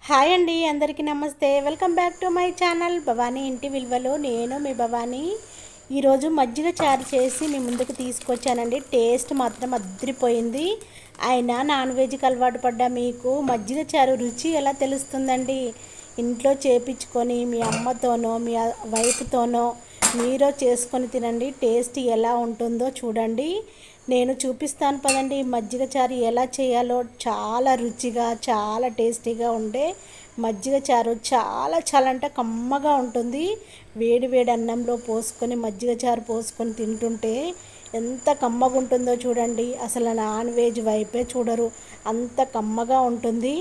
Hi అండి, అందరికీ నమస్తే. Welcome back to my channel Bhavani ఇంటి విలువలు. నేను మీ భవానీ. ఈరోజు మజ్జిగ చారు చేసి మీ ముందుకు తీసుకొచ్చానండి. టేస్ట్ మాత్రం అదిరిపోయింది. అయినా నాన్ వెజ్కి అలవాటు పడ్డ మీకు మజ్జిగ చారు రుచి ఎలా తెలుస్తుందండి? ఇంట్లో చేపించుకొని మీ అమ్మతోనో మీ వైఫ్తోనో మీరో చేసుకొని తినండి. టేస్ట్ ఎలా ఉంటుందో చూడండి. నేను చూపిస్తాను పదండి. మజ్జిగ చారు ఎలా చేయాలో చాలా రుచిగా చాలా టేస్టీగా ఉండే మజ్జిగ చారు చాలా చాలా అంటే కమ్మగా ఉంటుంది. వేడి వేడి అన్నంలో పోసుకొని మజ్జిగ చారు పోసుకొని తింటుంటే ఎంత కమ్మగా ఉంటుందో చూడండి. అసలు నాన్ వెజ్ వైపే చూడరు, అంత కమ్మగా ఉంటుంది.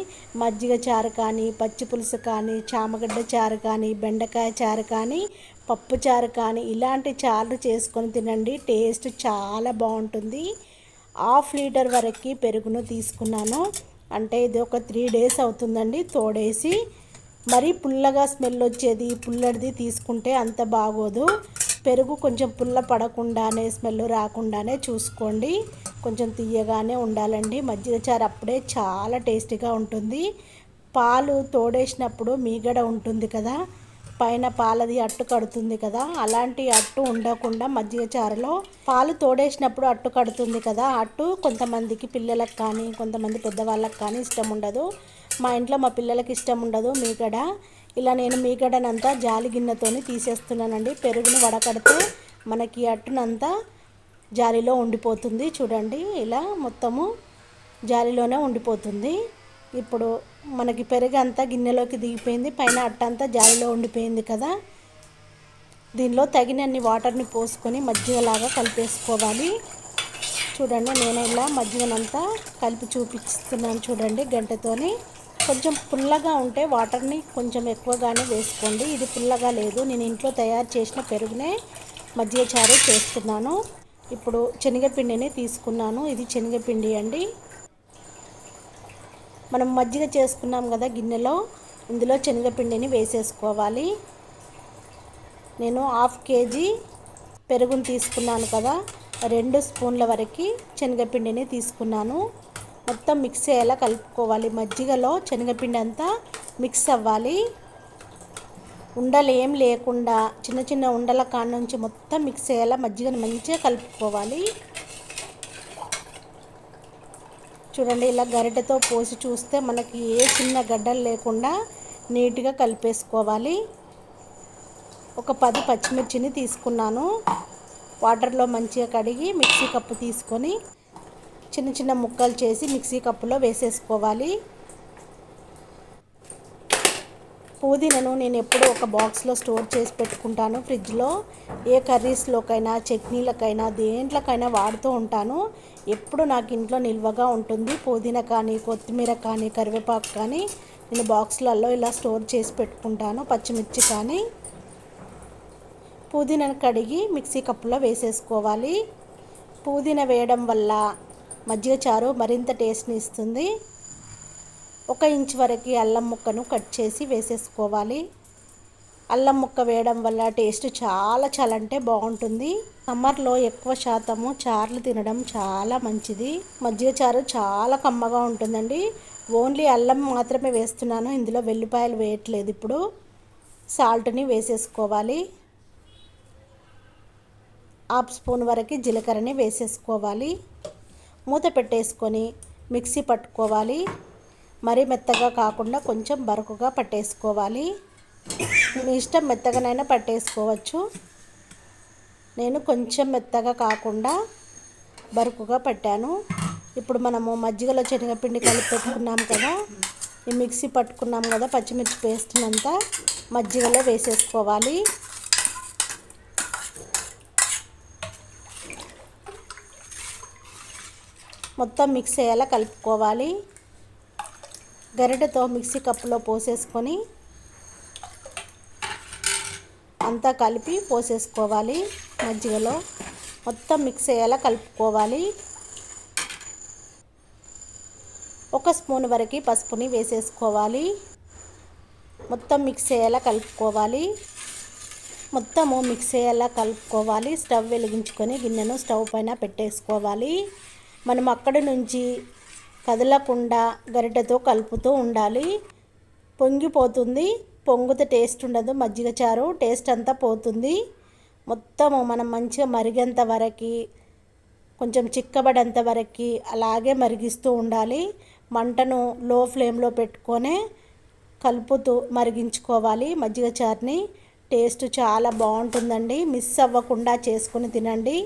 మజ్జిగ చారు కానీ, పచ్చి పులుసు కానీ, చామగడ్డ చారు కానీ, బెండకాయ చారు కానీ, పప్పు చారు కానీ ఇలాంటి చారు చేసుకొని తినండి. టేస్ట్ చాలా బాగుంటుంది. హాఫ్ లీటర్ వరకు పెరుగును తీసుకున్నాను. అంటే ఇది ఒక 3 days అవుతుందండి తోడేసి. మరీ పుల్లగా స్మెల్ వచ్చేది పుల్లడిది తీసుకుంటే అంత బాగోదు. పెరుగు కొంచెం పుల్ల పడకుండానే స్మెల్ రాకుండానే చూసుకోండి. కొంచెం తీయగానే ఉండాలండి. మజ్జిగ చారు అప్పుడే చాలా టేస్టీగా ఉంటుంది. పాలు తోడేసినప్పుడు మీగడ ఉంటుంది కదా, పైన పాలది అట్టు కడుతుంది కదా, అలాంటి అట్టు ఉండకుండా మజ్జిగ చారులో పాలు తోడేసినప్పుడు అట్టు కడుతుంది కదా, అట్టు కొంతమందికి పిల్లలకు కానీ కొంతమంది పెద్దవాళ్ళకి కానీ ఇష్టం ఉండదు. మా ఇంట్లో మా పిల్లలకి ఇష్టం ఉండదు మీగడ. ఇలా నేను మీగడనంతా జాలి గిన్నెతోని తీసేస్తున్నానండి. పెరుగును వడకడితే మనకి అట్టునంతా జాలిలో ఉండిపోతుంది. చూడండి, ఇలా మొత్తము జాలిలోనే ఉండిపోతుంది. ఇప్పుడు మనకి పెరుగు అంతా గిన్నెలోకి దిగిపోయింది, పైన అట్టంతా జాలిలో ఉండిపోయింది కదా. దీనిలో తగినన్ని వాటర్ని పోసుకొని మజ్జిగలాగా కలిపేసుకోవాలి. చూడండి, నేను ఇలా మజ్జిగనంతా కలిపి చూపిస్తున్నాను చూడండి గంటతోని. కొంచెం పుల్లగా ఉంటే వాటర్ని కొంచెం ఎక్కువగానే వేసుకోండి. ఇది పుల్లగా లేదు, నేను ఇంట్లో తయారు చేసిన పెరుగునే మజ్జిగ చారు చేస్తున్నాను. ఇప్పుడు శనగపిండిని తీసుకున్నాను. ఇది శనగపిండి అండి. మనం మజ్జిగ చేసుకున్నాం కదా గిన్నెలో, ఇందులో శనగపిండిని వేసేసుకోవాలి. నేను 1/2 kg పెరుగుని తీసుకున్నాను కదా, 2 స్పూన్ల వరకు శనగపిండిని తీసుకున్నాను. మొత్తం మిక్స్ అయ్యేలా కలుపుకోవాలి. మజ్జిగలో శనగపిండి అంతా మిక్స్ అవ్వాలి. ఉండలు ఏం లేకుండా చిన్న చిన్న ఉండల కాడ నుంచి మొత్తం మిక్స్ అయ్యేలా మజ్జిగను మంచిగా కలుపుకోవాలి. చూడండి, ఇలా గరిటెతో పోసి చూస్తే మనకి ఏ చిన్న గడ్డలు లేకుండా నీట్గా కలిపేసుకోవాలి. ఒక 10 పచ్చిమిర్చిని తీసుకున్నాను. వాటర్లో మంచిగా కడిగి మిక్సీ కప్పు తీసుకొని చిన్న చిన్న ముక్కలు చేసి మిక్సీ కప్పులో వేసేసుకోవాలి. పుదీనాను నేను ఎప్పుడూ ఒక బాక్స్లో స్టోర్ చేసి పెట్టుకుంటాను ఫ్రిడ్జ్లో. ఏ కర్రీస్లోకైనా చట్నీలకైనా దేంట్లోకైనా వాడుతూ ఉంటాను. ఎప్పుడు నాకు ఇంట్లో నిల్వగా ఉంటుంది. పుదీనా కానీ, కొత్తిమీర కానీ, కరివేపాకు కానీ నేను బాక్స్లలో ఇలా స్టోర్ చేసి పెట్టుకుంటాను. పచ్చిమిర్చి కానీ. పుదీనాను కడిగి మిక్సీ కప్పులో వేసేసుకోవాలి. పుదీనా వేయడం వల్ల మజ్జిగ చారు మరింత టేస్ట్ని ఇస్తుంది. 1 ఇంచ్ వరకు అల్లం ముక్కను కట్ చేసి వేసేసుకోవాలి. అల్లం ముక్క వేయడం వల్ల టేస్ట్ చాలా చాలా అంటే బాగుంటుంది. సమ్మర్లో ఎక్కువ శాతము చారులు తినడం చాలా మంచిది. మజ్జిగ చారు చాలా కమ్మగా ఉంటుందండి. ఓన్లీ అల్లం మాత్రమే వేస్తున్నాను, ఇందులో వెల్లిపాయలు వేయట్లేదు. ఇప్పుడు సాల్ట్ని వేసేసుకోవాలి. 1/2 స్పూన్ వరకు జీలకర్రని వేసేసుకోవాలి. మూత పెట్టేసుకొని మిక్సీ పట్టుకోవాలి. మరీ మెత్తగా కాకుండా కొంచెం బరుకుగా పట్టేసుకోవాలి. మీ ఇష్టం, మెత్తగానైనా పట్టేసుకోవచ్చు. నేను కొంచెం మెత్తగా కాకుండా బరుకుగా పట్టాను. ఇప్పుడు మనము మజ్జిగలో శనగపిండి కలిపి పెట్టుకున్నాం కదా, ఈ మిక్సీ పట్టుకున్నాం కదా పచ్చిమిర్చి పేస్ట్నంతా మజ్జిగలో వేసేసుకోవాలి. మొత్తం మిక్స్ అయ్యేలా కలుపుకోవాలి. గరిటెతో మిక్సీ కప్పులో పోసేసుకొని అంతా కలిపి పోసేసుకోవాలి. మజ్జిగలో మొత్తం మిక్స్ అయ్యేలా కలుపుకోవాలి. 1 స్పూన్ వరకు పసుపుని వేసేసుకోవాలి. మొత్తం మిక్స్ అయ్యేలా కలుపుకోవాలి. మొత్తము మిక్స్ అయ్యేలా కలుపుకోవాలి. స్టవ్ వెలిగించుకొని గిన్నెను స్టవ్ పైన పెట్టేసుకోవాలి. మనం అక్కడి నుంచి కదలకుండా గరిటెతో కలుపుతూ ఉండాలి. పొంగిపోతుంది. పొంగితే టేస్ట్ ఉండదు. మజ్జిగ చారు టేస్ట్ అంతా పోతుంది. మొత్తము మనం మంచిగా మరిగేంత వరకు, కొంచెం చిక్కబడేంత వరకు అలాగే మరిగిస్తూ ఉండాలి. మంటను లో ఫ్లేమ్లో పెట్టుకొని కలుపుతూ మరిగించుకోవాలి మజ్జిగ చారుని. టేస్ట్ చాలా బాగుంటుందండి. మిస్ అవ్వకుండా చేసుకొని తినండి.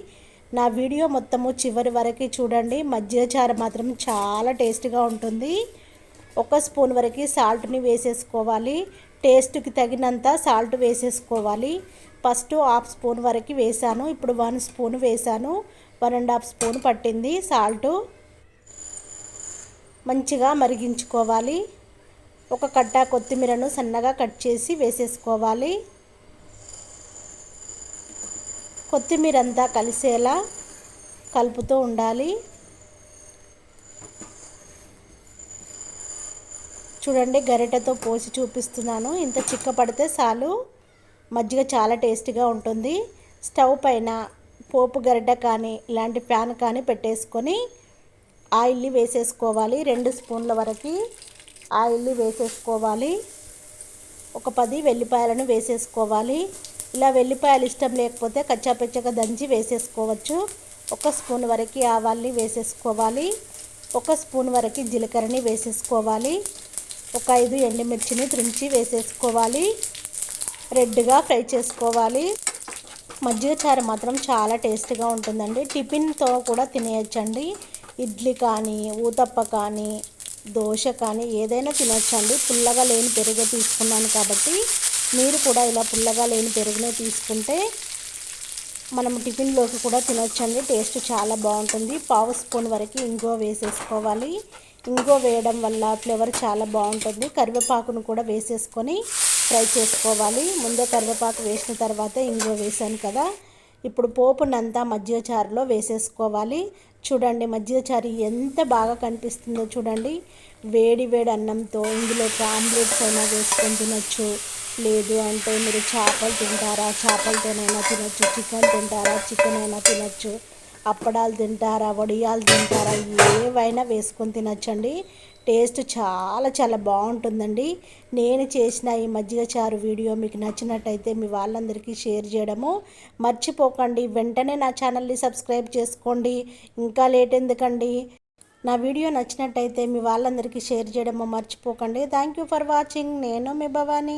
నా వీడియో మొత్తము చివరి వరకు చూడండి. మజ్జిగ చారు మాత్రం చాలా టేస్ట్గా ఉంటుంది. 1 స్పూన్ వరకు సాల్ట్ని వేసేసుకోవాలి. టేస్ట్కి తగినంత సాల్ట్ వేసేసుకోవాలి. ఫస్ట్ 1/2 స్పూన్ వరకు వేసాను. ఇప్పుడు 1 స్పూన్ వేసాను. 1.5 స్పూన్ పట్టింది సాల్టు. మంచిగా మరిగించుకోవాలి. ఒక కట్ట కొత్తిమీరను సన్నగా కట్ చేసి వేసేసుకోవాలి. కొత్తిమీర అంతా కలిసేలా కలుపుతూ ఉండాలి. చూడండి, గరిటెతో పోసి చూపిస్తున్నాను. ఇంత చిక్కపడితే చాలు. మజ్జిగ చాలా టేస్టీగా ఉంటుంది. స్టవ్ పైన పోపు గరిటె కానీ ఇలాంటి ప్యాన్ కానీ పెట్టేసుకొని ఆయిల్ని వేసేసుకోవాలి. 2 స్పూన్ల వరకు ఆయిల్ని వేసేసుకోవాలి. ఒక 10 వెల్లిపాయలను వేసేసుకోవాలి. ఇలా వెల్లిపాయలు ఇష్టం లేకపోతే కచ్చాపచ్చగా దంచి వేసేసుకోవచ్చు. 1 స్పూన్ వరకు ఆవాల్ని వేసేసుకోవాలి. 1 స్పూన్ వరకు జీలకర్రని వేసేసుకోవాలి. ఒక 5 ఎండుమిర్చిని తుంచి వేసేసుకోవాలి. రెడ్గా ఫ్రై చేసుకోవాలి. మజ్జిగ చారు మాత్రం చాలా టేస్ట్గా ఉంటుందండి. టిఫిన్తో కూడా తినేయచ్చండి. ఇడ్లీ కానీ, ఊతప్ప కానీ, దోశ కానీ ఏదైనా తినొచ్చండి. పుల్లగా లేని పెరుగు తీసుకున్నాను కాబట్టి మీరు కూడా ఇలా పుల్లగా లేని పెరుగునే తీసుకుంటే మనం టిఫిన్లోకి కూడా తినొచ్చండి. టేస్ట్ చాలా బాగుంటుంది. 1/2 స్పూన్ వరకు ఇంగువ వేసేసుకోవాలి. ఇంగువ వేయడం వల్ల ఫ్లేవర్ చాలా బాగుంటుంది. కరివేపాకును కూడా వేసేసుకొని ఫ్రై చేసుకోవాలి. ముందే కరివేపాకు వేసిన తర్వాత ఇంగువ వేసాను కదా. ఇప్పుడు పోపునంతా మజ్జిగ చారులో వేసేసుకోవాలి. చూడండి, మజ్జిగ చారు ఎంత బాగా కనిపిస్తుందో చూడండి. వేడి వేడి అన్నంతో ఇందులోకి ఆమ్లెట్స్ అయినా వేసుకొని తినొచ్చు. లేదు అంటే మీరు చేపలు తింటారా, చేపలతోనైనా తినొచ్చు. చికెన్ తింటారా, చికెన్ అయినా తినొచ్చు. అప్పడాలు తింటారా, వడియాలు తింటారా, ఏవైనా వేసుకొని తినొచ్చండి. టేస్ట్ చాలా చాలా బాగుంటుందండి. నేను చేసిన ఈ మజ్జిగ చారు వీడియో మీకు నచ్చినట్టయితే మీ వాళ్ళందరికీ షేర్ చేయడము మర్చిపోకండి. వెంటనే నా ఛానల్ని సబ్స్క్రైబ్ చేసుకోండి. ఇంకా లేట్ ఎందుకండి. నా వీడియో నచ్చినట్టయితే మీ వాళ్ళందరికీ షేర్ చేయడము మర్చిపోకండి. Thank you for watching. నేను మీ భవాని.